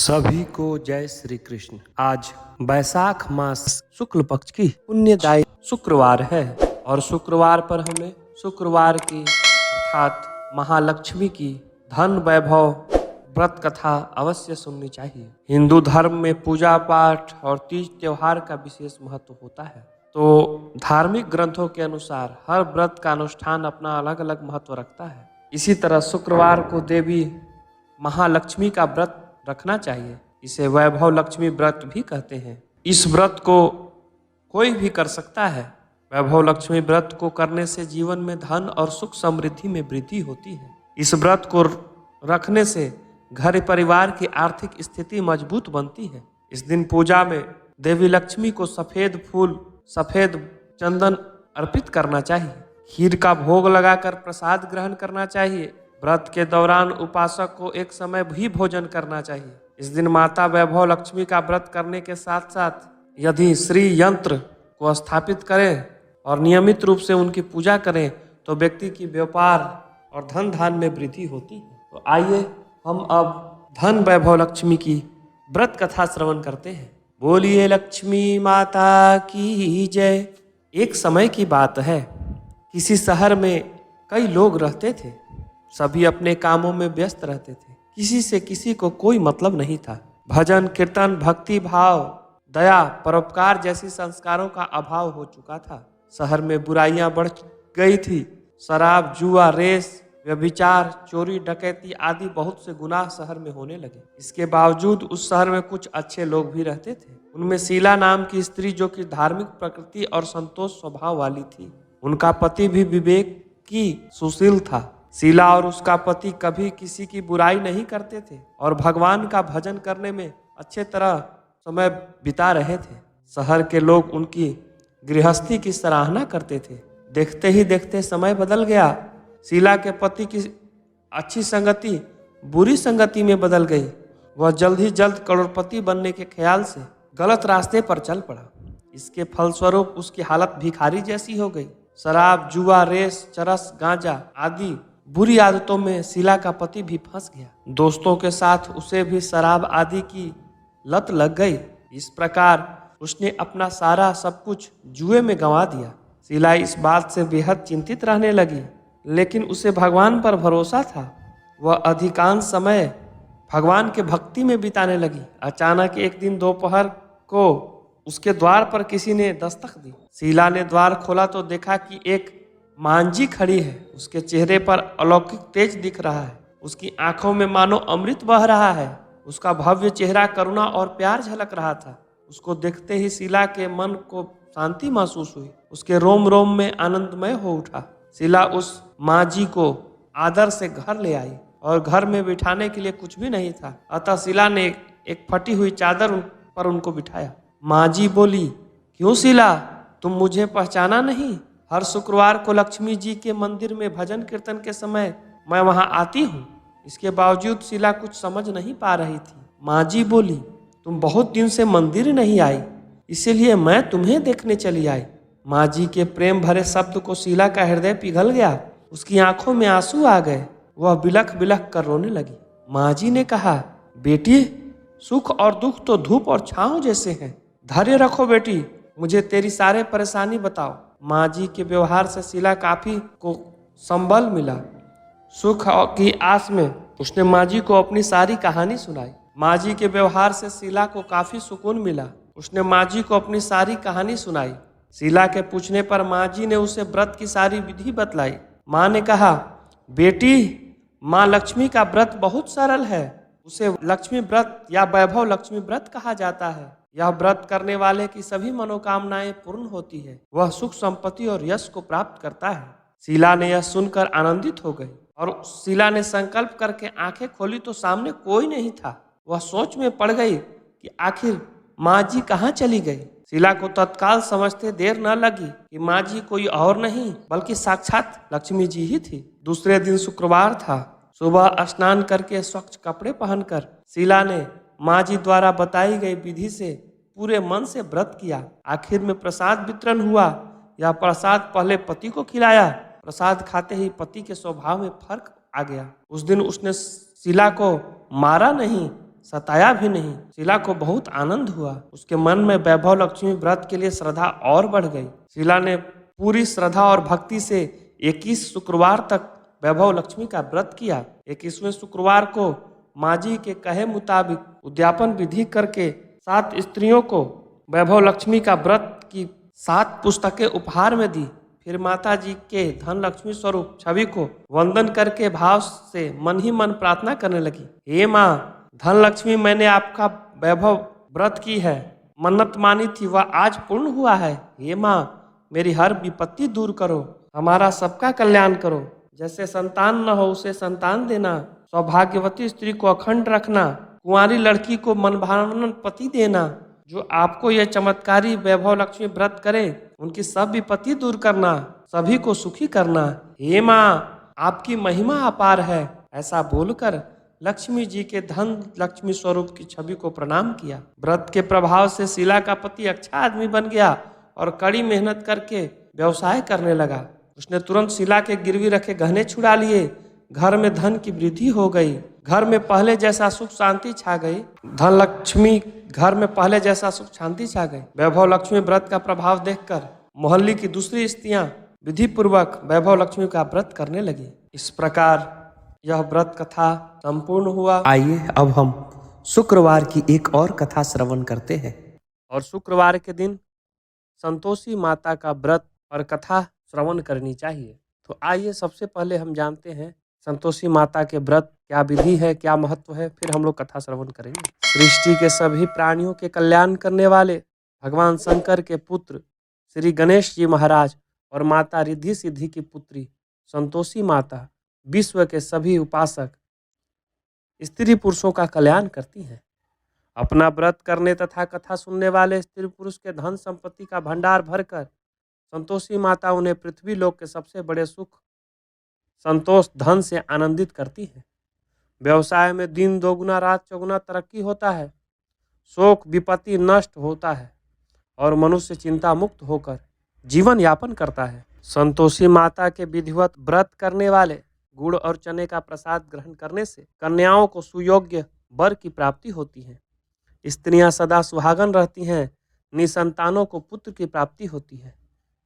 सभी को जय श्री कृष्ण। आज बैसाख मास शुक्ल पक्ष की पुण्यदायी शुक्रवार है और शुक्रवार पर हमें शुक्रवार की अर्थात महालक्ष्मी की धन वैभव व्रत कथा अवश्य सुननी चाहिए। हिंदू धर्म में पूजा पाठ और तीज त्योहार का विशेष महत्व होता है। तो धार्मिक ग्रंथों के अनुसार हर व्रत का अनुष्ठान अपना अलग अलग महत्व रखता है। इसी तरह शुक्रवार को देवी महालक्ष्मी का व्रत रखना चाहिए। इसे वैभव लक्ष्मी व्रत भी कहते हैं। इस व्रत को कोई भी कर सकता है। वैभव लक्ष्मी व्रत को करने से जीवन में धन और सुख समृद्धि में वृद्धि होती है। इस व्रत को रखने से घर परिवार की आर्थिक स्थिति मजबूत बनती है। इस दिन पूजा में देवी लक्ष्मी को सफेद फूल सफेद चंदन अर्पित करना चाहिए। खीर का भोग लगाकर प्रसाद ग्रहण करना चाहिए। व्रत के दौरान उपासक को एक समय भी भोजन करना चाहिए। इस दिन माता वैभव लक्ष्मी का व्रत करने के साथ साथ यदि श्री यंत्र को स्थापित करें और नियमित रूप से उनकी पूजा करें तो व्यक्ति की व्यापार और धन धान में वृद्धि होती है। तो आइए हम अब धन वैभव लक्ष्मी की व्रत कथा श्रवण करते हैं। बोलिए लक्ष्मी माता की जय। एक समय की बात है, किसी शहर में कई लोग रहते थे। सभी अपने कामों में व्यस्त रहते थे। किसी से किसी को कोई मतलब नहीं था। भजन कीर्तन भक्ति भाव दया परोपकार जैसी संस्कारों का अभाव हो चुका था। शहर में बुराइयां बढ़ गई थी। शराब जुआ रेस व्यभिचार चोरी डकैती आदि बहुत से गुनाह शहर में होने लगे। इसके बावजूद उस शहर में कुछ अच्छे लोग भी रहते थे। उनमें शीला नाम की स्त्री जो कि धार्मिक प्रकृति और संतोष स्वभाव वाली थी। उनका पति भी विवेक की सुशील था। शीला और उसका पति कभी किसी की बुराई नहीं करते थे और भगवान का भजन करने में अच्छे तरह समय बिता रहे थे। शहर के लोग उनकी गृहस्थी की सराहना करते थे। देखते ही देखते समय बदल गया। शीला के पति की अच्छी संगति बुरी संगति में बदल गई। वह जल्द ही जल्द करोड़पति बनने के ख्याल से गलत रास्ते पर चल पड़ा। इसके फलस्वरूप उसकी हालत भिखारी जैसी हो गई। शराब जुआ रेस चरस गांजा आदि बुरी आदतों में शीला का पति भी फंस गया। दोस्तों के साथ उसे भी शराब आदि की लत लग गई। इस प्रकार उसने अपना सारा सब कुछ जुए में गंवा दिया। शीला इस बात से बेहद चिंतित रहने लगी, लेकिन उसे भगवान पर भरोसा था। वह अधिकांश समय भगवान के भक्ति में बिताने लगी। अचानक एक दिन दोपहर को उसके द्वार पर किसी ने दस्तक दी। शीला ने द्वार खोला तो देखा कि एक मांझी खड़ी है। उसके चेहरे पर अलौकिक तेज दिख रहा है। उसकी आंखों में मानो अमृत बह रहा है। उसका भव्य चेहरा करुणा और प्यार झलक रहा था। उसको देखते ही शीला के मन को शांति महसूस हुई। उसके रोम रोम में आनंदमय हो उठा। शीला उस मांझी को आदर से घर ले आई और घर में बिठाने के लिए कुछ भी नहीं था, अतः शीला ने एक फटी हुई चादर पर उनको बिठाया। मांझी बोली, क्यों शीला, तुम मुझे पहचाना नहीं? हर शुक्रवार को लक्ष्मी जी के मंदिर में भजन कीर्तन के समय मैं वहां आती हूँ। इसके बावजूद शीला कुछ समझ नहीं पा रही थी। मांझी बोली, तुम बहुत दिन से मंदिर नहीं आई, इसीलिए मैं तुम्हें देखने चली आई। मांझी के प्रेम भरे शब्द को शीला का हृदय पिघल गया। उसकी आंखों में आंसू आ गए। वह बिलख बिलख कर रोने लगी। मांझी ने कहा, बेटी, सुख और दुख तो धूप और छांव जैसे हैं। धैर्य रखो बेटी, मुझे तेरी सारे परेशानी बताओ। मांझी के व्यवहार से शीला काफी को संबल मिला। सुख की आस में उसने मांझी को अपनी सारी कहानी सुनाई। मांझी के व्यवहार से शीला को काफी सुकून मिला। उसने मांझी को अपनी सारी कहानी सुनाई। शीला के पूछने पर मांझी ने उसे व्रत की सारी विधि बतलाई। माँ ने कहा, बेटी, माँ लक्ष्मी का व्रत बहुत सरल है। उसे लक्ष्मी व्रत या वैभव लक्ष्मी व्रत कहा जाता है। यह व्रत करने वाले की सभी मनोकामनाएं पूर्ण होती है। वह सुख संपत्ति और यश को प्राप्त करता है। शीला ने यह सुनकर आनंदित हो गई और शीला ने संकल्प करके आंखें खोली तो सामने कोई नहीं था। वह सोच में पड़ गई कि आखिर मांझी कहाँ चली गई। शीला को तत्काल समझते देर न लगी कि मांझी कोई और नहीं बल्कि साक्षात लक्ष्मी जी ही थी। दूसरे दिन शुक्रवार था। सुबह स्नान करके स्वच्छ कपड़े पहनकर शीला ने मांझी द्वारा बताई गई विधि से पूरे मन से व्रत किया। आखिर में प्रसाद वितरण हुआ। यह प्रसाद पहले पति को खिलाया। प्रसाद खाते ही पति के स्वभाव में फर्क आ गया। उस दिन उसने शीला को मारा नहीं, सताया भी नहीं। शीला को बहुत आनंद हुआ। उसके मन में वैभव लक्ष्मी व्रत के लिए श्रद्धा और बढ़ गई। शीला ने पूरी श्रद्धा और भक्ति से 21 शुक्रवार तक वैभव लक्ष्मी का व्रत किया। 21वें शुक्रवार को माँ जी के कहे मुताबिक उद्यापन विधि करके 7 स्त्रियों को वैभव लक्ष्मी का व्रत की 7 पुस्तकें उपहार में दी। फिर माता जी के धन लक्ष्मी स्वरूप छवि को वंदन करके भाव से मन ही मन प्रार्थना करने लगी। हे माँ धन लक्ष्मी, मैंने आपका वैभव व्रत की है, मन्नत मानी थी, वह आज पूर्ण हुआ है। हे माँ मेरी हर विपत्ति दूर करो, हमारा सबका कल्याण करो। जैसे संतान न हो उसे संतान देना, सौभाग्यवती स्त्री को अखंड रखना, कुंवारी लड़की को मनभावन पति देना। जो आपको यह चमत्कारी वैभव लक्ष्मी व्रत करे उनकी सब विपत्ति दूर करना, सभी को सुखी करना। हे माँ आपकी महिमा अपार है। ऐसा बोलकर लक्ष्मी जी के धन लक्ष्मी स्वरूप की छवि को प्रणाम किया। व्रत के प्रभाव से शीला का पति अच्छा आदमी बन गया और कड़ी मेहनत करके व्यवसाय करने लगा। उसने तुरंत शीला के गिरवी रखे गहने छुड़ा लिए। घर में धन की वृद्धि हो गई। घर में पहले जैसा सुख शांति छा गई। धन लक्ष्मी घर में पहले जैसा सुख शांति छा गई। वैभव लक्ष्मी व्रत का प्रभाव देखकर मोहल्ले की दूसरी स्त्रियां विधि पूर्वक वैभव लक्ष्मी का व्रत करने लगी। इस प्रकार यह व्रत कथा संपूर्ण हुआ। आइए अब हम शुक्रवार की एक और कथा श्रवण करते हैं। और शुक्रवार के दिन संतोषी माता का व्रत और कथा श्रवण करनी चाहिए। तो आइए सबसे पहले हम जानते हैं संतोषी माता के व्रत क्या विधि है, क्या महत्व है, फिर हम लोग कथा श्रवण करेंगे। सृष्टि के सभी प्राणियों के कल्याण करने वाले भगवान शंकर के पुत्र श्री गणेश जी महाराज और माता रिद्धि सिद्धि की पुत्री संतोषी माता विश्व के सभी उपासक स्त्री पुरुषों का कल्याण करती हैं। अपना व्रत करने तथा कथा सुनने वाले स्त्री पुरुष के धन संपत्ति का भंडार भरकर संतोषी माता उन्हें पृथ्वी लोक के सबसे बड़े सुख संतोष धन से आनंदित करती है। व्यवसाय में दिन दोगुना रात चौगुना तरक्की होता है, शोक विपत्ति नष्ट होता है और मनुष्य चिंता मुक्त होकर जीवन यापन करता है। संतोषी माता के विधिवत व्रत करने वाले गुड़ और चने का प्रसाद ग्रहण करने से कन्याओं को सुयोग्य वर की प्राप्ति होती है। स्त्रियां सदा सुहागन रहती हैं। निसंतानों को पुत्र की प्राप्ति होती है।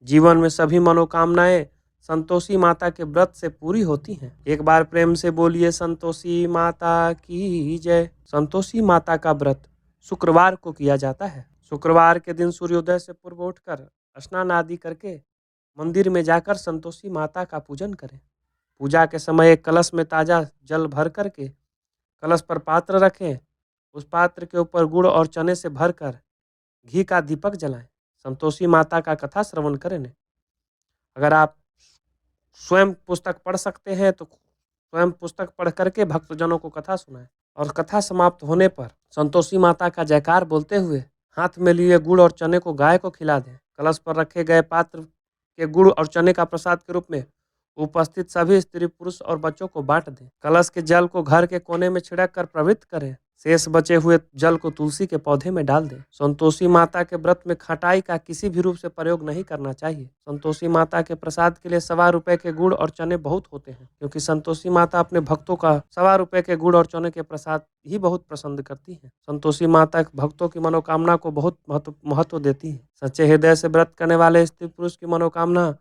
जीवन में सभी मनोकामनाएं संतोषी माता के व्रत से पूरी होती हैं। एक बार प्रेम से बोलिए संतोषी माता की जय। संतोषी माता का व्रत शुक्रवार को किया जाता है। शुक्रवार के दिन सूर्योदय से पूर्व उठकर स्नान आदि करके मंदिर में जाकर संतोषी माता का पूजन करें। पूजा के समय एक कलश में ताजा जल भर करके कलश पर पात्र रखें। उस पात्र के ऊपर गुड़ और चने से भरकर घी का दीपक जलाएं। संतोषी माता का कथा श्रवण करें। अगर आप स्वयं पुस्तक पढ़ सकते हैं तो स्वयं पुस्तक पढ़ करके भक्तजनों को कथा सुनाएं। और कथा समाप्त होने पर संतोषी माता का जयकार बोलते हुए हाथ में लिए गुड़ और चने को गाय को खिला दें। कलश पर रखे गए पात्र के गुड़ और चने का प्रसाद के रूप में उपस्थित सभी स्त्री पुरुष और बच्चों को बांट दें। कलश के जल को घर के कोने में छिड़क कर पवित्र करें। शेष बचे हुए जल को तुलसी के पौधे में डाल दें। संतोषी माता के व्रत में खटाई का किसी भी रूप से प्रयोग नहीं करना चाहिए। संतोषी माता के प्रसाद के लिए ₹1.25 के गुड़ और चने बहुत होते हैं, क्योंकि संतोषी माता अपने भक्तों का ₹1.25 के गुड़ और चने के प्रसाद ही बहुत पसंद करती है। संतोषी माता भक्तों की मनोकामना को बहुत महत्व देती है। सच्चे हृदय से व्रत करने वाले स्त्री पुरुष की मनोकामना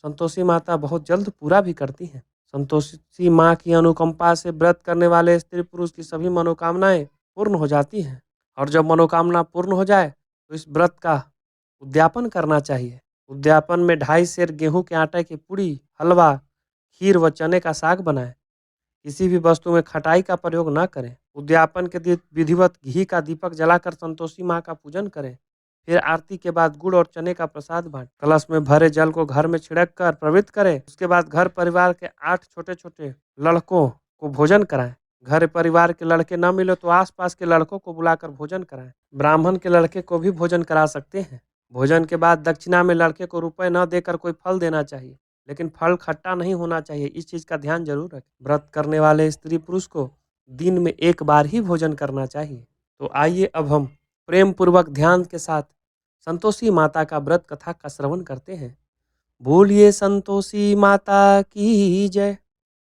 संतोषी माता बहुत जल्द पूरा भी करती है। संतोषी माँ की अनुकंपा से व्रत करने वाले स्त्री पुरुष की सभी मनोकामनाएं पूर्ण हो जाती हैं। और जब मनोकामना पूर्ण हो जाए तो इस व्रत का उद्यापन करना चाहिए। उद्यापन में 2.5 सेर गेहूं के आटे की पूड़ी, हलवा, खीर व चने का साग बनाएं। किसी भी वस्तु में खटाई का प्रयोग न करें। उद्यापन के दिन विधिवत घी का दीपक जलाकर संतोषी माँ का पूजन करें। फिर आरती के बाद गुड़ और चने का प्रसाद बांट कलश में भरे जल को घर में छिड़क कर पवित्र करें। उसके बाद घर परिवार के 8 छोटे छोटे लड़कों को भोजन कराएं। घर परिवार के लड़के न मिले तो आसपास के लड़कों को बुलाकर भोजन कराएं। ब्राह्मण के लड़के को भी भोजन करा सकते हैं। भोजन के बाद दक्षिणा में लड़के को रुपए न देकर कोई फल देना चाहिए, लेकिन फल खट्टा नहीं होना चाहिए। इस चीज का ध्यान जरूर रखें। व्रत करने वाले स्त्री पुरुष को दिन में 1 बार ही भोजन करना चाहिए। तो आइए अब हम प्रेम पूर्वक ध्यान के साथ संतोषी माता का व्रत कथा का श्रवण करते हैं। बोलिए संतोषी माता की जय।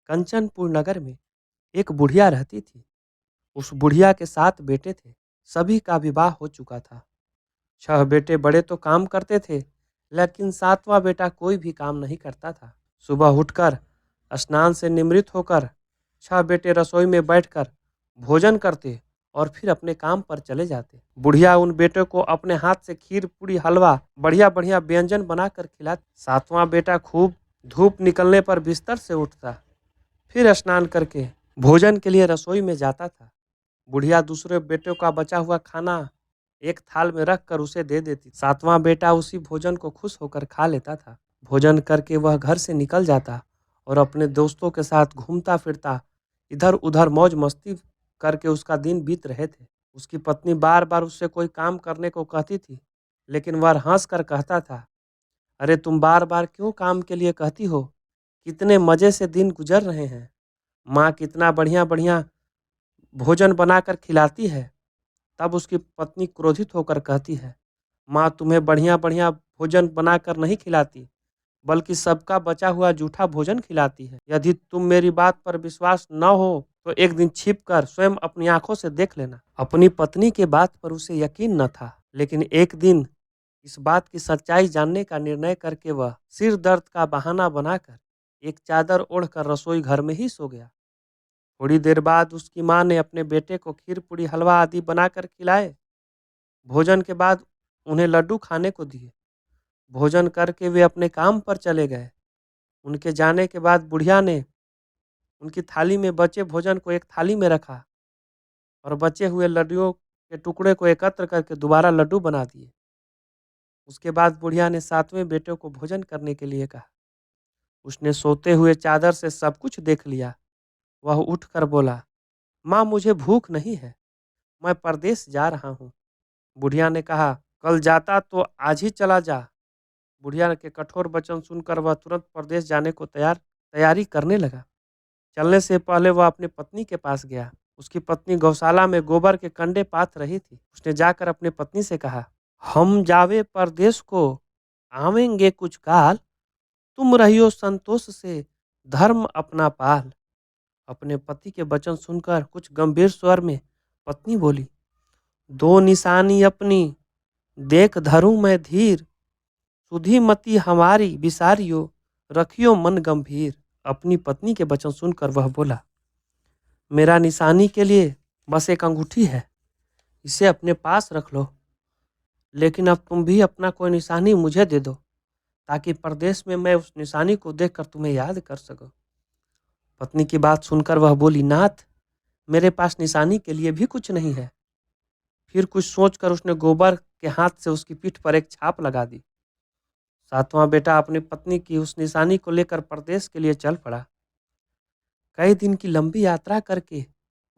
कंचनपुर नगर में एक बुढ़िया रहती थी। उस बुढ़िया के 7 बेटे थे। सभी का विवाह हो चुका था। 6 बेटे बड़े तो काम करते थे, लेकिन 7वां बेटा कोई भी काम नहीं करता था। सुबह उठकर स्नान से निवृत्त होकर 6 बेटे रसोई में बैठकर भोजन करते और फिर अपने काम पर चले जाते। बुढ़िया उन बेटों को अपने हाथ से खीर, पूड़ी, हलवा, बढ़िया बढ़िया व्यंजन बनाकर खिलाती। 7वां बेटा खूब धूप निकलने पर बिस्तर से उठता, फिर स्नान करके भोजन के लिए रसोई में जाता था। बुढ़िया दूसरे बेटे का बचा हुआ खाना एक थाल में रख कर उसे दे देती। 7वां बेटा उसी भोजन को खुश होकर खा लेता था। भोजन करके वह घर से निकल जाता और अपने दोस्तों के साथ घूमता फिरता इधर उधर मौज मस्ती करके उसका दिन बीत रहे थे। उसकी पत्नी बार बार उससे कोई काम करने को कहती थी, लेकिन वह हंस कर कहता था, अरे तुम बार बार क्यों काम के लिए कहती हो? कितने मजे से दिन गुजर रहे हैं। माँ कितना बढ़िया बढ़िया भोजन बनाकर खिलाती है। तब उसकी पत्नी क्रोधित होकर कहती है, माँ तुम्हें बढ़िया बढ़िया भोजन बनाकर नहीं खिलाती, बल्कि सबका बचा हुआ जूठा भोजन खिलाती है। यदि तुम मेरी बात पर विश्वास न हो तो एक दिन छिप कर स्वयं अपनी आंखों से देख लेना। अपनी पत्नी के बात पर उसे यकीन न था, लेकिन एक दिन इस बात की सच्चाई जानने का निर्णय करके वह सिर दर्द का बहाना बनाकर एक चादर ओढ़कर रसोई घर में ही सो गया। थोड़ी देर बाद उसकी माँ ने अपने बेटे को खीर, पूड़ी, हलवा आदि बनाकर खिलाए। भोजन के बाद उन्हें लड्डू खाने को दिए। भोजन करके वे अपने काम पर चले गए। उनके जाने के बाद बुढ़िया ने उनकी थाली में बचे भोजन को एक थाली में रखा और बचे हुए लड्डुओं के टुकड़े को एकत्र करके दोबारा लड्डू बना दिए। उसके बाद बुढ़िया ने 7वें बेटे को भोजन करने के लिए कहा। उसने सोते हुए चादर से सब कुछ देख लिया। वह उठकर बोला, माँ मुझे भूख नहीं है, मैं परदेश जा रहा हूँ। बुढ़िया ने कहा, कल जाता तो आज ही चला जा। बुढ़िया के कठोर वचन सुनकर वह तुरंत परदेश जाने को तैयारी करने लगा। चलने से पहले वह अपनी पत्नी के पास गया। उसकी पत्नी गौशाला में गोबर के कंडे पाथ रही थी। उसने जाकर अपनी पत्नी से कहा, हम जावे परदेश को, आवेंगे कुछ काल, तुम रहियो संतोष से, धर्म अपना पाल। अपने पति के वचन सुनकर कुछ गंभीर स्वर में पत्नी बोली, दो निशानी अपनी देख धरूं मैं धीर, सुधी मति हमारी बिसारियो, रखियो मन गंभीर। अपनी पत्नी के वचन सुनकर वह बोला, मेरा निशानी के लिए बस एक अंगूठी है, इसे अपने पास रख लो, लेकिन अब तुम भी अपना कोई निशानी मुझे दे दो, ताकि परदेश में मैं उस निशानी को देखकर तुम्हें याद कर सकूं। पत्नी की बात सुनकर वह बोली, नाथ मेरे पास निशानी के लिए भी कुछ नहीं है। फिर कुछ सोचकर उसने गोबर के हाथ से उसकी पीठ पर एक छाप लगा दी। 7वां बेटा अपनी पत्नी की उस निशानी को लेकर परदेश के लिए चल पड़ा। कई दिन की लंबी यात्रा करके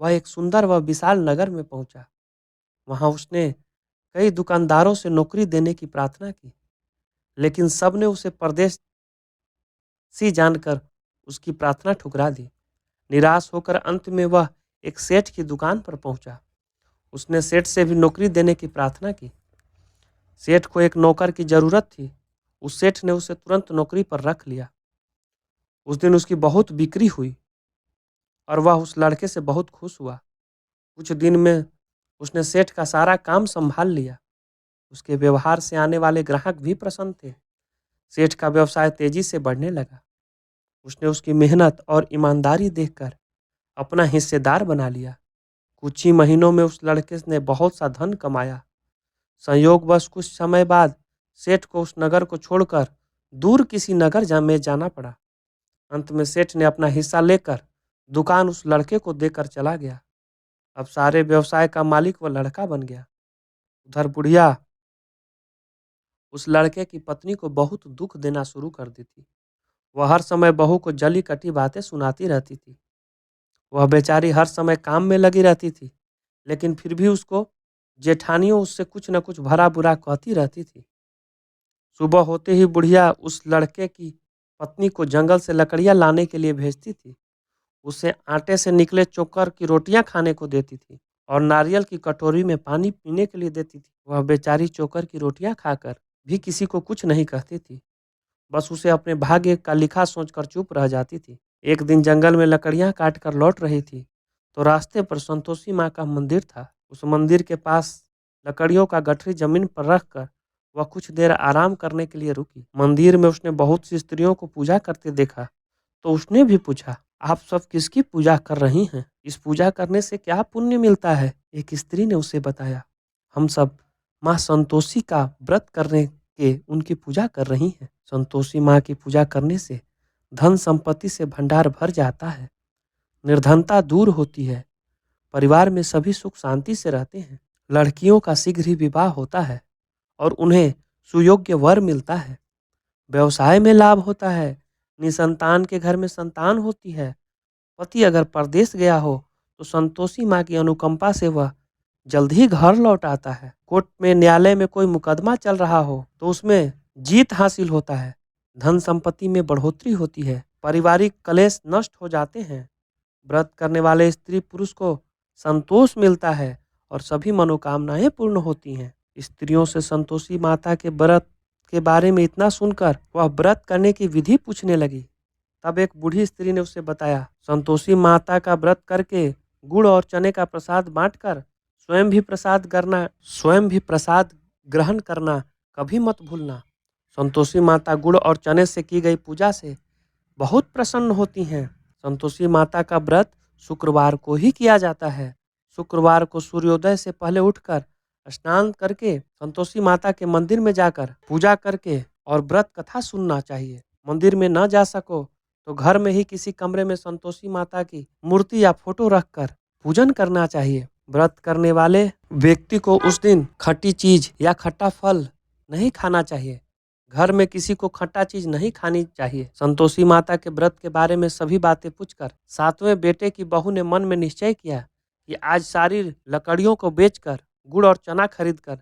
वह एक सुंदर व विशाल नगर में पहुंचा। वहां उसने कई दुकानदारों से नौकरी देने की प्रार्थना की, लेकिन सबने उसे परदेशी जानकर उसकी प्रार्थना ठुकरा दी। निराश होकर अंत में वह एक सेठ की दुकान पर पहुंचा। उसने सेठ से भी नौकरी देने की प्रार्थना की। सेठ को एक नौकर की जरूरत थी। उस सेठ ने उसे तुरंत नौकरी पर रख लिया। उस दिन उसकी बहुत बिक्री हुई और वह उस लड़के से बहुत खुश हुआ। कुछ दिन में उसने सेठ का सारा काम संभाल लिया। उसके व्यवहार से आने वाले ग्राहक भी प्रसन्न थे। सेठ का व्यवसाय तेजी से बढ़ने लगा। उसने उसकी मेहनत और ईमानदारी देखकर अपना हिस्सेदार बना लिया। कुछ ही महीनों में उस लड़के ने बहुत सा धन कमाया। संयोगवश कुछ समय बाद सेठ को उस नगर को छोड़कर दूर किसी नगर में जाना पड़ा। अंत में सेठ ने अपना हिस्सा लेकर दुकान उस लड़के को देकर चला गया। अब सारे व्यवसाय का मालिक वह लड़का बन गया। उधर बुढ़िया उस लड़के की पत्नी को बहुत दुख देना शुरू कर दी थी। वह हर समय बहू को जली कटी बातें सुनाती रहती थी। वह बेचारी हर समय काम में लगी रहती थी, लेकिन फिर भी उसको जेठानियों उससे कुछ न कुछ भला बुरा कहती रहती थी। सुबह होते ही बुढ़िया उस लड़के की पत्नी को जंगल से लकड़ियां लाने के लिए भेजती थी। उसे आटे से निकले चोकर की रोटियां खाने को देती थी और नारियल की कटोरी में पानी पीने के लिए देती थी। वह बेचारी चोकर की रोटियां खाकर भी किसी को कुछ नहीं कहती थी, बस उसे अपने भाग्य का लिखा सोचकर चुप रह जाती थी। एक दिन जंगल में लकड़ियां काट कर लौट रही थी तो रास्ते पर संतोषी माँ का मंदिर था। उस मंदिर के पास लकड़ियों का गठरी जमीन पर रखकर वह कुछ देर आराम करने के लिए रुकी। मंदिर में उसने बहुत सी स्त्रियों को पूजा करते देखा, तो उसने भी पूछा, आप सब किसकी पूजा कर रही हैं? इस पूजा करने से क्या पुण्य मिलता है? एक स्त्री ने उसे बताया, हम सब माँ संतोषी का व्रत करने के उनकी पूजा कर रही हैं। संतोषी माँ की पूजा करने से धन संपत्ति से भंडार भर जाता है, निर्धनता दूर होती है, परिवार में सभी सुख शांति से रहते हैं, लड़कियों का शीघ्र ही विवाह होता है और उन्हें सुयोग्य वर मिलता है, व्यवसाय में लाभ होता है, निसंतान के घर में संतान होती है, पति अगर परदेश गया हो तो संतोषी माँ की अनुकंपा से वह जल्द ही घर लौट आता है, कोर्ट में न्यायालय में कोई मुकदमा चल रहा हो तो उसमें जीत हासिल होता है, धन संपत्ति में बढ़ोतरी होती है, पारिवारिक कलेश नष्ट हो जाते हैं, व्रत करने वाले स्त्री पुरुष को संतोष मिलता है और सभी मनोकामनाएं पूर्ण होती हैं। स्त्रियों से संतोषी माता के व्रत के बारे में इतना सुनकर वह व्रत करने की विधि पूछने लगी। तब एक बूढ़ी स्त्री ने उसे बताया, संतोषी माता का व्रत करके गुड़ और चने का प्रसाद बांटकर स्वयं भी प्रसाद ग्रहण करना कभी मत भूलना। संतोषी माता गुड़ और चने से की गई पूजा से बहुत प्रसन्न होती हैं। संतोषी माता का व्रत शुक्रवार को ही किया जाता है। शुक्रवार को सूर्योदय से पहले उठकर स्नान करके संतोषी माता के मंदिर में जाकर पूजा करके और व्रत कथा सुनना चाहिए। मंदिर में न जा सको तो घर में ही किसी कमरे में संतोषी माता की मूर्ति या फोटो रखकर पूजन करना चाहिए। व्रत करने वाले व्यक्ति को उस दिन खट्टी चीज या खट्टा फल नहीं खाना चाहिए। घर में किसी को खट्टा चीज नहीं खानी चाहिए। संतोषी माता के व्रत के बारे में सभी बातें पूछकर सातवें बेटे की बहू ने मन में निश्चय किया कि आज सारी लकड़ियों को बेचकर गुड़ और चना खरीदकर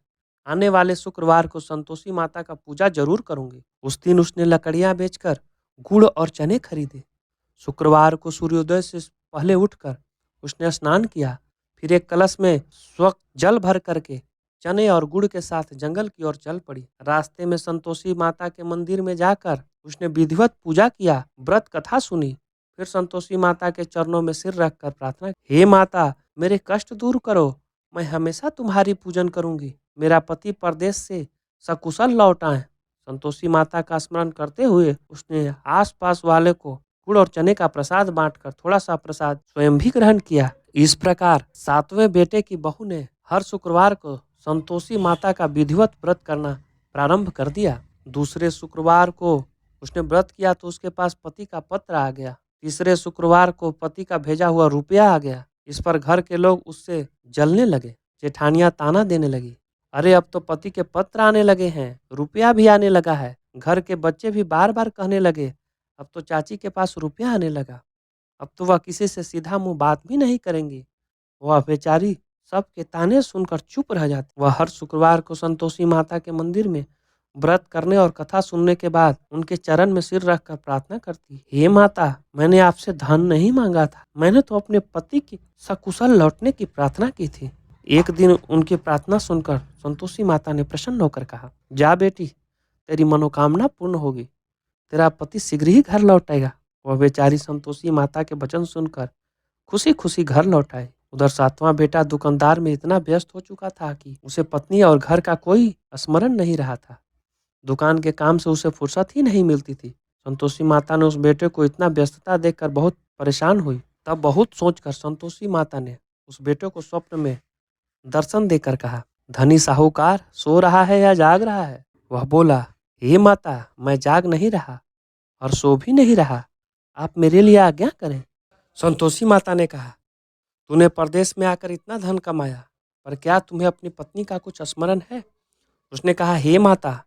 आने वाले शुक्रवार को संतोषी माता का पूजा जरूर करूंगी। उस दिन उसने लकड़ियां बेचकर गुड़ और चने खरीदे। शुक्रवार को सूर्योदय से पहले उठकर उसने स्नान किया, फिर एक कलश में स्वच्छ जल भर करके चने और गुड़ के साथ जंगल की ओर चल पड़ी। रास्ते में संतोषी माता के मंदिर में जाकर उसने विधिवत पूजा किया, व्रत कथा सुनी, फिर संतोषी माता के चरणों में सिर रखकर प्रार्थना की, हे माता, मेरे कष्ट दूर करो, मैं हमेशा तुम्हारी पूजन करूंगी, मेरा पति परदेश से सकुशल लौट आए। संतोषी माता का स्मरण करते हुए उसने आसपास वाले को गुड़ और चने का प्रसाद बांटकर थोड़ा सा प्रसाद स्वयं भी ग्रहण किया। इस प्रकार सातवें बेटे की बहू ने हर शुक्रवार को संतोषी माता का विधिवत व्रत करना प्रारंभ कर दिया। दूसरे शुक्रवार को उसने व्रत किया तो उसके पास पति का पत्र आ गया। तीसरे शुक्रवार को पति का भेजा हुआ रुपया आ गया। इस पर घर के लोग उससे जलने लगे। जेठानियां ताना देने लगी, अरे अब तो पति के पत्र आने लगे हैं, रुपया भी आने लगा है। घर के बच्चे भी बार बार कहने लगे, अब तो चाची के पास रुपया आने लगा, अब तो वह किसी से सीधा मुंह बात भी नहीं करेंगी। वह बेचारी सबके ताने सुनकर चुप रह जाती। वह हर शुक्रवार को संतोषी माता के मंदिर में व्रत करने और कथा सुनने के बाद उनके चरण में सिर रखकर प्रार्थना करती, हे माता, मैंने आपसे धन नहीं मांगा था, मैंने तो अपने पति की सकुशल लौटने की प्रार्थना की थी। एक दिन उनकी प्रार्थना सुनकर संतोषी माता ने प्रसन्न होकर कहा, जा बेटी, तेरी मनोकामना पूर्ण होगी, तेरा पति शीघ्र ही घर लौट आएगा। वह बेचारी संतोषी माता के वचन सुनकर खुशी खुशी घर लौट आई। उधर सातवां बेटा दुकानदार में इतना व्यस्त हो चुका था कि उसे पत्नी और घर का कोई स्मरण नहीं रहा था। दुकान के काम से उसे फुर्सत ही नहीं मिलती थी। संतोषी माता ने उस बेटे को इतना व्यस्तता देखकर बहुत परेशान हुई। तब बहुत सोचकर संतोषी माता ने उस बेटे को स्वप्न में दर्शन देकर कहा, धनी साहूकार सो रहा है या जाग रहा है? वह बोला, हे माता, मैं जाग नहीं रहा और सो भी नहीं रहा, आप मेरे लिए आज्ञा करें। संतोषी माता ने कहा, तूने परदेश में आकर इतना धन कमाया, पर क्या तुम्हें अपनी पत्नी का कुछ स्मरण है? उसने कहा, हे माता,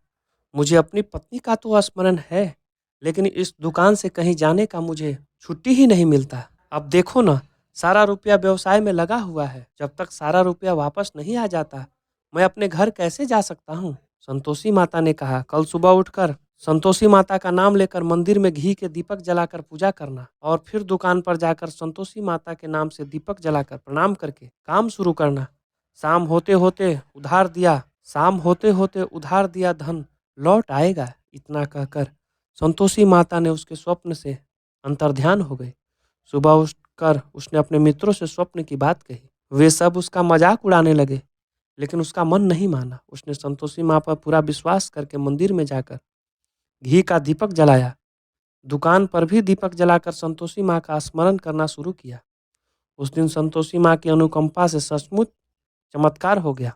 मुझे अपनी पत्नी का तो स्मरण है, लेकिन इस दुकान से कहीं जाने का मुझे छुट्टी ही नहीं मिलता। अब देखो ना, सारा रुपया व्यवसाय में लगा हुआ है, जब तक सारा रुपया वापस नहीं आ जाता मैं अपने घर कैसे जा सकता हूँ? संतोषी माता ने कहा, कल सुबह उठकर संतोषी माता का नाम लेकर मंदिर में घी के दीपक जलाकर पूजा करना और फिर दुकान पर जाकर संतोषी माता के नाम से दीपक जलाकर प्रणाम करके काम शुरू करना। शाम होते होते उधार दिया धन लौट आएगा। इतना कहकर संतोषी माता ने उसके स्वप्न से अंतर्ध्यान हो गई। सुबह कर उसने अपने मित्रों से स्वप्न की बात कही। वे सब उसका मजाक उड़ाने लगे, लेकिन उसका मन नहीं माना। उसने संतोषी माँ पर पूरा विश्वास करके मंदिर में जाकर घी का दीपक जलाया। दुकान पर भी दीपक जलाकर संतोषी माँ का स्मरण करना शुरू किया। उस दिन संतोषी माँ की अनुकंपा से सचमुच चमत्कार हो गया।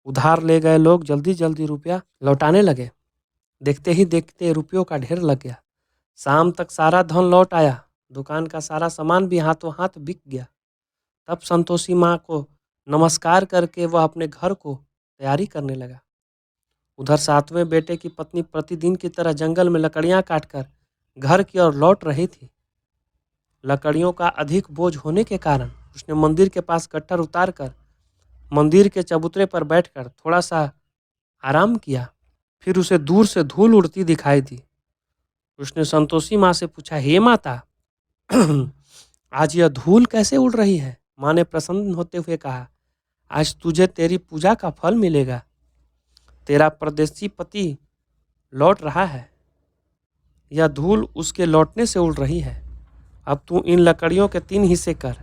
उधार ले गए लोग जल्दी जल्दी रुपया लौटाने लगे। देखते ही देखते रुपयों का ढेर लग गया। शाम तक सारा धन लौट आया। दुकान का सारा सामान भी हाथों हाथ बिक गया। तब संतोषी माँ को नमस्कार करके वह अपने घर को तैयारी करने लगा। उधर सातवें बेटे की पत्नी प्रतिदिन की तरह जंगल में लकड़ियां काटकर घर की ओर लौट रही थी। लकड़ियों का अधिक बोझ होने के कारण उसने मंदिर के पास गट्ठर उतार कर मंदिर के चबूतरे पर बैठकर थोड़ा सा आराम किया। फिर उसे दूर से धूल उड़ती दिखाई दी। उसने संतोषी माँ से पूछा, हे माता, आज यह धूल कैसे उड़ रही है? माँ ने प्रसन्न होते हुए कहा, आज तुझे तेरी पूजा का फल मिलेगा। तेरा परदेसी पति लौट रहा है। यह धूल उसके लौटने से उड़ रही है। अब तू इन लकड़ियों के 3 हिस्से कर।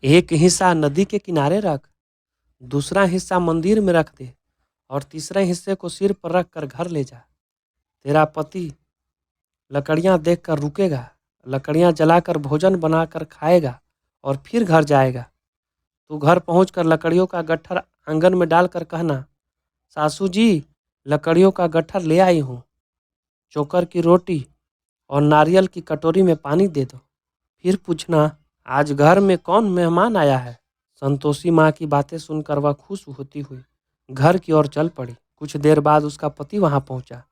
एक हिस्सा नदी के किनारे रख, दूसरा हिस्सा मंदिर में रख दे और तीसरे हिस्से को सिर पर रख कर घर ले जा। तेरा पति लकड़ियां देखकर रुकेगा, लकड़ियां जलाकर भोजन बनाकर खाएगा और फिर घर जाएगा। तू घर पहुंचकर लकड़ियों का गट्ठर आंगन में डालकर कहना, सासू जी, लकड़ियों का गट्ठर ले आई हूँ। चोकर की रोटी और नारियल की कटोरी में पानी दे दो। फिर पूछना, आज घर में कौन मेहमान आया है? संतोषी माँ की बातें सुनकर वह खुश होती हुई घर की ओर चल पड़ी। कुछ देर बाद उसका पति वहां पहुंचा।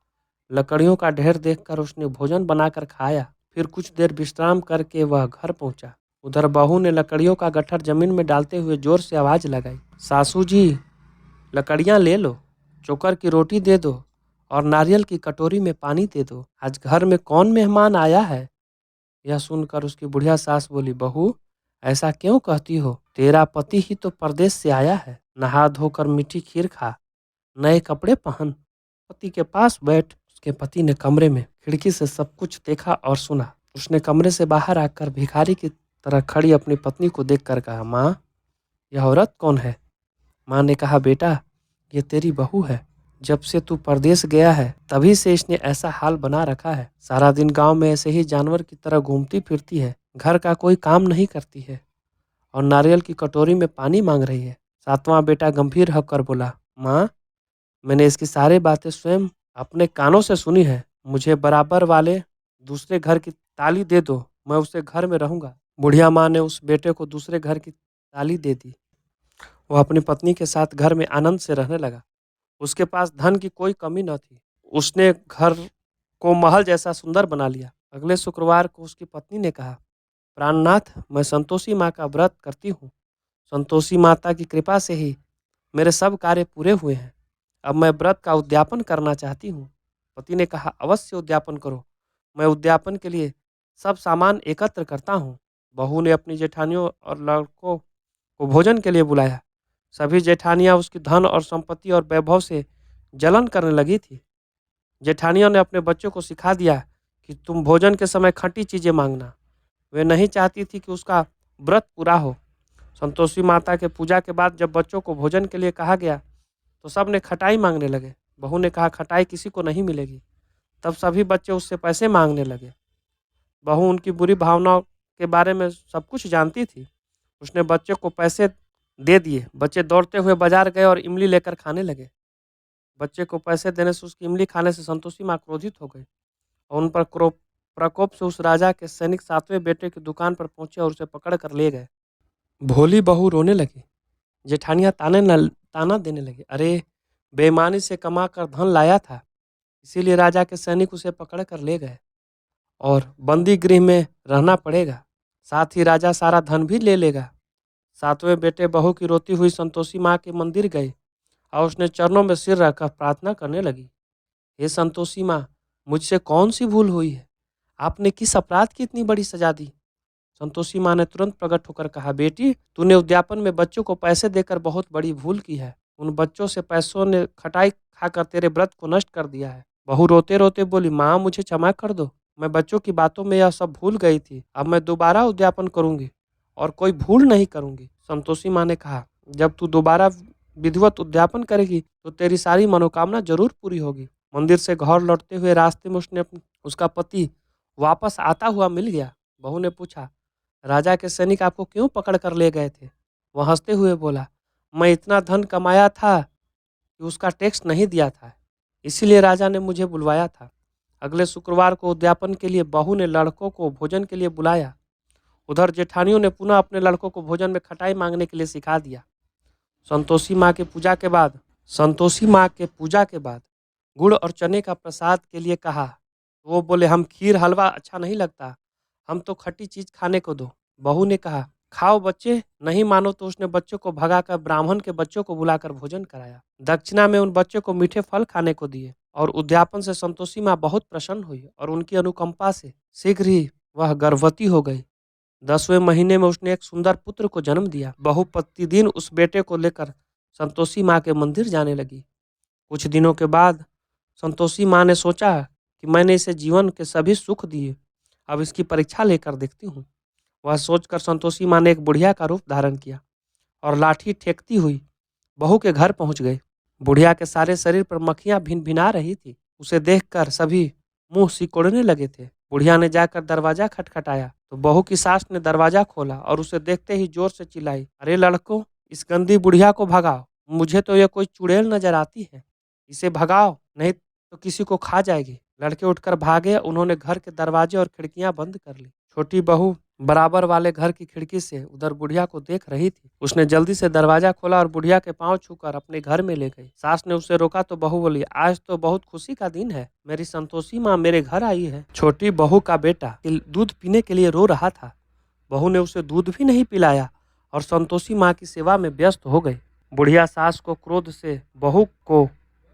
लकड़ियों का ढेर देखकर उसने भोजन बनाकर खाया। फिर कुछ देर विश्राम करके वह घर पहुंचा। उधर बहू ने लकड़ियों का गट्ठर जमीन में डालते हुए जोर से आवाज लगाई, सासू जी, लकड़ियां ले लो, चोकर की रोटी दे दो और नारियल की कटोरी में पानी दे दो। आज घर में कौन मेहमान आया है? यह सुनकर उसकी बुढ़िया सास बोली, बहू, ऐसा क्यों कहती हो? तेरा पति ही तो परदेश से आया है। नहा धोकर मीठी खीर खा, नए कपड़े पहन, पति के पास बैठ। उसके पति ने कमरे में खिड़की से सब कुछ देखा और सुना। उसने कमरे से बाहर आकर भिखारी की तरह खड़ी अपनी पत्नी को देखकर कहा, माँ, यह औरत कौन है? माँ ने कहा, बेटा, ये तेरी बहू है। जब से तू परदेश गया है तभी से इसने ऐसा हाल बना रखा है। सारा दिन गांव में ऐसे ही जानवर की तरह घूमती फिरती है, घर का कोई काम नहीं करती है और नारियल की कटोरी में पानी मांग रही है। सातवां बेटा गंभीर होकर बोला, माँ, मैंने इसकी सारी बातें स्वयं अपने कानों से सुनी है। मुझे बराबर वाले दूसरे घर की ताली दे दो, मैं उससे घर में रहूंगा। बुढ़िया माँ ने उस बेटे को दूसरे घर की ताली दे दी। वह अपनी पत्नी के साथ घर में आनंद से रहने लगा। उसके पास धन की कोई कमी न थी। उसने घर को महल जैसा सुंदर बना लिया। अगले शुक्रवार को उसकी पत्नी ने कहा, प्राणनाथ, मैं संतोषी माँ का व्रत करती हूँ। संतोषी माता की कृपा से ही मेरे सब कार्य पूरे हुए हैं। अब मैं व्रत का उद्यापन करना चाहती हूँ। पति ने कहा, अवश्य उद्यापन करो। मैं उद्यापन के लिए सब सामान एकत्र करता हूँ। बहू ने अपनी जेठानियों और लड़कों को भोजन के लिए बुलाया। सभी जेठानियां उसकी धन और संपत्ति और वैभव से जलन करने लगी थी। जेठानियों ने अपने बच्चों को सिखा दिया कि तुम भोजन के समय खट्टी चीजें मांगना। वे नहीं चाहती थी कि उसका व्रत पूरा हो। संतोषी माता के पूजा के बाद जब बच्चों को भोजन के लिए कहा गया तो सब ने खटाई मांगने लगे। बहू ने कहा, खटाई किसी को नहीं मिलेगी। तब सभी बच्चे उससे पैसे मांगने लगे। बहू उनकी बुरी भावनाओं के बारे में सब कुछ जानती थी। उसने बच्चे को पैसे दे दिए। बच्चे दौड़ते हुए बाजार गए और इमली लेकर खाने लगे। बच्चे को पैसे देने से उसकी इमली खाने से संतोषी माँ क्रोधित हो गई और उन पर प्रकोप से उस राजा के सैनिक सातवें बेटे की दुकान पर पहुंचे और उसे पकड़ कर ले गए। भोली बहू रोने लगी। जेठानियां ताना देने लगी, अरे, बेईमानी से कमा कर धन लाया था, इसीलिए राजा के सैनिक उसे पकड़ कर ले गए और बंदी गृह में रहना पड़ेगा। साथ ही राजा सारा धन भी ले लेगा। सातवें बेटे बहू की रोती हुई संतोषी माँ के मंदिर गई और उसने चरणों में सिर रखकर प्रार्थना करने लगी, हे संतोषी माँ, मुझसे कौन सी भूल हुई है? आपने किस अपराध की इतनी बड़ी सजा दी? संतोषी माँ ने तुरंत प्रकट होकर कहा, बेटी, तूने उद्यापन में बच्चों को पैसे देकर बहुत बड़ी भूल की है। उन बच्चों से पैसों ने खटाई खाकर तेरे व्रत को नष्ट कर दिया है। बहू रोते रोते बोली, माँ, मुझे क्षमा कर दो। मैं बच्चों की बातों में यह सब भूल गई थी। अब मैं दोबारा उद्यापन करूंगी। और कोई भूल नहीं करूंगी। संतोषी माँ ने कहा, जब तू दोबारा विधिवत उद्यापन करेगी तो तेरी सारी मनोकामना जरूर पूरी होगी। मंदिर से घर लौटते हुए रास्ते में उसका पति वापस आता हुआ मिल गया। बहू ने पूछा, राजा के सैनिक आपको क्यों पकड़ कर ले गए थे? वह हंसते हुए बोला, मैं इतना धन कमाया था कि उसका टैक्स नहीं दिया था, इसीलिए राजा ने मुझे बुलवाया था। अगले शुक्रवार को उद्यापन के लिए बहू ने लड़कों को भोजन के लिए बुलाया। उधर जेठानियों ने पुनः अपने लड़कों को भोजन में खटाई मांगने के लिए सिखा दिया। संतोषी माँ के पूजा के बाद गुड़ और चने का प्रसाद के लिए कहा। वो बोले, हम खीर हलवा अच्छा नहीं लगता, हम तो खट्टी चीज खाने को दो। बहू ने कहा, खाओ बच्चे। नहीं मानो तो उसने बच्चों को भगाकर ब्राह्मण के बच्चों को बुलाकर भोजन कराया। दक्षिणा में उन बच्चों को मीठे फल खाने को दिए और उद्यापन से संतोषी माँ बहुत प्रसन्न हुई और उनकी अनुकंपा से शीघ्र ही वह गर्भवती हो गई। 10वें महीने में उसने एक सुंदर पुत्र को जन्म दिया। बहू प्रतिदिन उस बेटे को लेकर संतोषी माँ के मंदिर जाने लगी। कुछ दिनों के बाद संतोषी माँ ने सोचा कि मैंने इसे जीवन के सभी सुख दिए, अब इसकी परीक्षा लेकर देखती हूँ। वह सोचकर संतोषी माँ ने एक बुढ़िया का रूप धारण किया और लाठी ठेकती हुई बहू के घर पहुंच गई। बुढ़िया के सारे शरीर पर मक्खियां भिन भिना रही थी। उसे देखकर सभी मुंह सिकोड़ने लगे थे। बुढ़िया ने जाकर दरवाजा खटखटाया तो बहू की सास ने दरवाजा खोला और उसे देखते ही जोर से चिल्लाई, अरे लड़कों, इस गंदी बुढ़िया को भगाओ, मुझे तो ये कोई चुड़ैल नजर आती है, इसे भगाओ नहीं तो किसी को खा जाएगी। लड़के उठकर भागे। उन्होंने घर के दरवाजे और खिड़कियां बंद कर ली। छोटी बहू बराबर वाले घर की खिड़की से उधर बुढ़िया को देख रही थी। उसने जल्दी से दरवाजा खोला और बुढ़िया के पांव छूकर अपने घर में ले गई। सास ने उसे रोका तो बहू बोली, आज तो बहुत खुशी का दिन है, मेरी संतोषी माँ मेरे घर आई है। छोटी बहू का बेटा दूध पीने के लिए रो रहा था। बहू ने उसे दूध भी नहीं पिलाया और संतोषी माँ की सेवा में व्यस्त हो गई। बुढ़िया सास को क्रोध से बहू को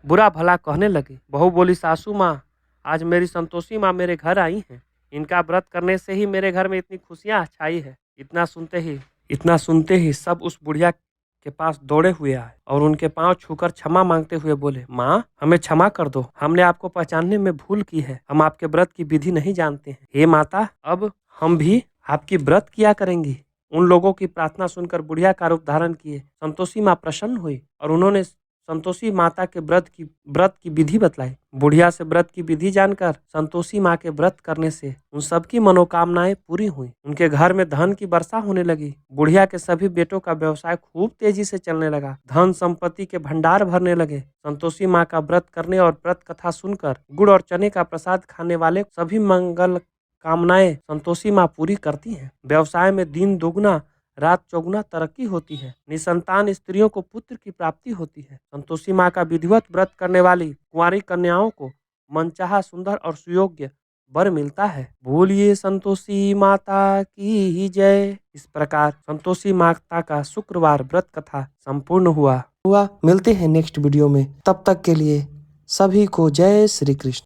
बुरा भला कहने लगी। बहू बोली, सासू माँ, आज मेरी संतोषी माँ मेरे घर आई हैं, इनका व्रत करने से ही मेरे घर में इतनी खुशियां छाई है। इतना सुनते ही सब उस बुढ़िया के पास दौड़े हुए आए और उनके पांव छूकर क्षमा मांगते हुए बोले, माँ, हमें क्षमा कर दो, हमने आपको पहचानने में भूल की है, हम आपके व्रत की विधि नहीं जानते हैं। हे माता, अब हम भी आपकी व्रत किया करेंगी। उन लोगों की प्रार्थना सुनकर बुढ़िया का रूप धारण किए संतोषी माँ प्रसन्न हुई और उन्होंने संतोषी माता के व्रत की विधि बतलाई। बुढ़िया से व्रत की विधि जानकर संतोषी माँ के व्रत करने से उन सबकी मनोकामनाएं पूरी हुई। उनके घर में धन की वर्षा होने लगी। बुढ़िया के सभी बेटों का व्यवसाय खूब तेजी से चलने लगा। धन संपत्ति के भंडार भरने लगे। संतोषी माँ का व्रत करने और व्रत कथा सुनकर गुड़ और चने का प्रसाद खाने वाले सभी मंगल कामनाएं संतोषी माँ पूरी करती हैं। व्यवसाय में दिन दोगुना रात चौगुना तरक्की होती है। निसंतान स्त्रियों को पुत्र की प्राप्ति होती है। संतोषी माँ का विधिवत व्रत करने वाली कुंवारी कन्याओं को मनचाहा सुंदर और सुयोग्य वर मिलता है। बोलिए संतोषी माता की जय। इस प्रकार संतोषी माता का शुक्रवार व्रत कथा संपूर्ण हुआ। मिलते हैं नेक्स्ट वीडियो में, तब तक के लिए सभी को जय श्री कृष्ण।